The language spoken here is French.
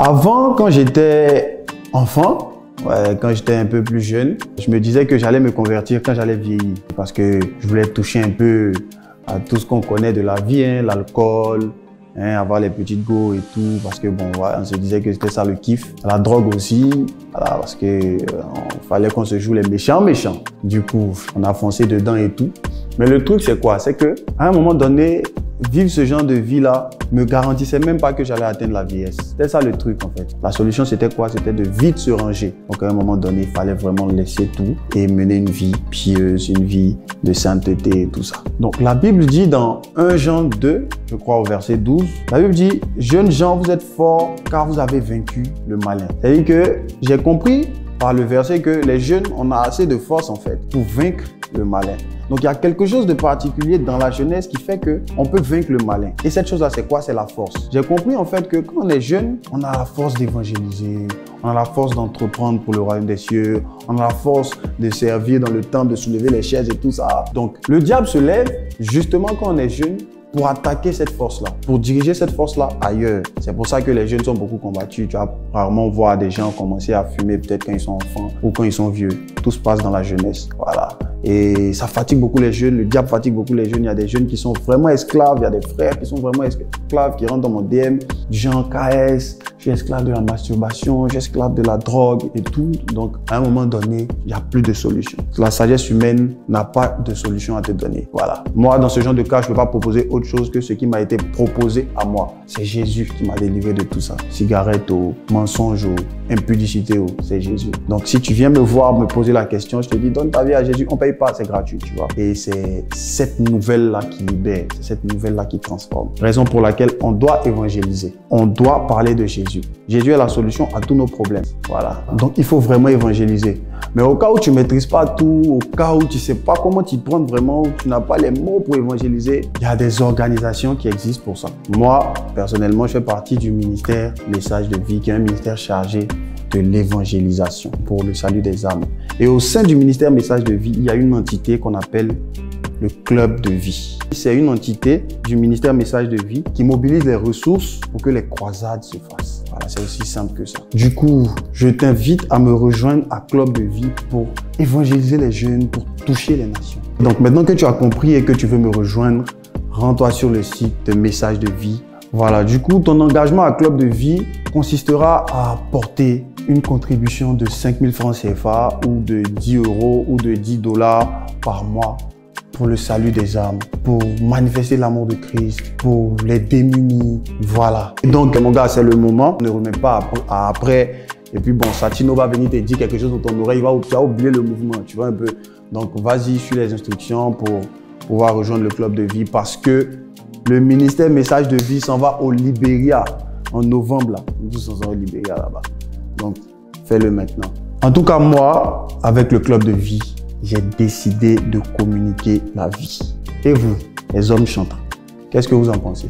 Avant, quand j'étais enfant, quand j'étais un peu plus jeune, je me disais que j'allais me convertir quand j'allais vieillir. Parce que je voulais toucher un peu à tout ce qu'on connaît de la vie, hein, l'alcool, hein, avoir les petites go et tout. Parce que bon, on se disait que c'était ça le kiff. La drogue aussi, voilà, parce que fallait qu'on se joue les méchants. Du coup, on a foncé dedans et tout. Mais le truc, c'est quoi? C'est que à un moment donné, vivre ce genre de vie-là me garantissait même pas que j'allais atteindre la vieillesse. C'était ça le truc en fait. La solution c'était quoi? C'était de vite se ranger. Donc à un moment donné, il fallait vraiment laisser tout et mener une vie pieuse, une vie de sainteté et tout ça. Donc la Bible dit dans 1 Jean 2, je crois au verset 12, la Bible dit « Jeunes gens, vous êtes forts car vous avez vaincu le malin ». C'est-à-dire que j'ai compris par le verset que les jeunes, on a assez de force en fait pour vaincre le malin. Donc, il y a quelque chose de particulier dans la jeunesse qui fait qu'on peut vaincre le malin. Et cette chose-là, c'est quoi? C'est la force. J'ai compris en fait que quand on est jeune, on a la force d'évangéliser, on a la force d'entreprendre pour le royaume des cieux, on a la force de servir dans le temple, de soulever les chaises et tout ça. Donc, le diable se lève justement quand on est jeune pour attaquer cette force-là, pour diriger cette force-là ailleurs. C'est pour ça que les jeunes sont beaucoup combattus. Tu vas rarement voir des gens commencer à fumer peut-être quand ils sont enfants ou quand ils sont vieux. Tout se passe dans la jeunesse. Voilà. Et ça fatigue beaucoup les jeunes, le diable fatigue beaucoup les jeunes. Il y a des jeunes qui sont vraiment esclaves, il y a des frères qui sont vraiment esclaves, qui rentrent dans mon DM, du genre KS, je suis esclave de la masturbation, je suis esclave de la drogue et tout. Donc, à un moment donné, il n'y a plus de solution. La sagesse humaine n'a pas de solution à te donner. Voilà. Moi, dans ce genre de cas, je ne peux pas proposer autre chose que ce qui m'a été proposé à moi. C'est Jésus qui m'a délivré de tout ça. Cigarette, mensonge, impudicité, c'est Jésus. Donc, si tu viens me voir, me poser la question, je te dis, donne ta vie à Jésus, on ne paye pas, c'est gratuit, tu vois. Et c'est cette nouvelle-là qui libère, c'est cette nouvelle-là qui transforme. Raison pour laquelle on doit évangéliser. On doit parler de Jésus. Jésus est la solution à tous nos problèmes. Voilà. Donc, il faut vraiment évangéliser. Mais au cas où tu ne maîtrises pas tout, au cas où tu ne sais pas comment t'y prendre vraiment, tu n'as pas les mots pour évangéliser, il y a des organisations qui existent pour ça. Moi, personnellement, je fais partie du ministère Message de Vie, qui est un ministère chargé de l'évangélisation pour le salut des âmes. Et au sein du ministère Message de Vie, il y a une entité qu'on appelle le Club de Vie. C'est une entité du ministère Message de Vie qui mobilise les ressources pour que les croisades se fassent. Voilà, c'est aussi simple que ça. Du coup, je t'invite à me rejoindre à Club de Vie pour évangéliser les jeunes, pour toucher les nations. Donc maintenant que tu as compris et que tu veux me rejoindre, rends-toi sur le site de Message de Vie. Voilà, du coup, ton engagement à Club de Vie consistera à apporter une contribution de 5 000 francs CFA ou de 10 euros ou de 10 $ par mois pour le salut des âmes, pour manifester l'amour de Christ, pour les démunis. Voilà. Et donc, mon gars, c'est le moment. Ne remets pas après. Et puis, bon, Satino va venir te dire quelque chose dans ton oreille. Tu vas oublier le mouvement, tu vois un peu. Donc, vas-y, suis les instructions pour pouvoir rejoindre le Club de Vie parce que le ministère Message de Vie s'en va au Libéria en novembre. Là. Nous tous, on s'en va au Libéria là-bas. Donc, fais-le maintenant. En tout cas, moi, avec le Club de Vie, j'ai décidé de communiquer la vie. Et vous, les hommes chantants, qu'est-ce que vous en pensez?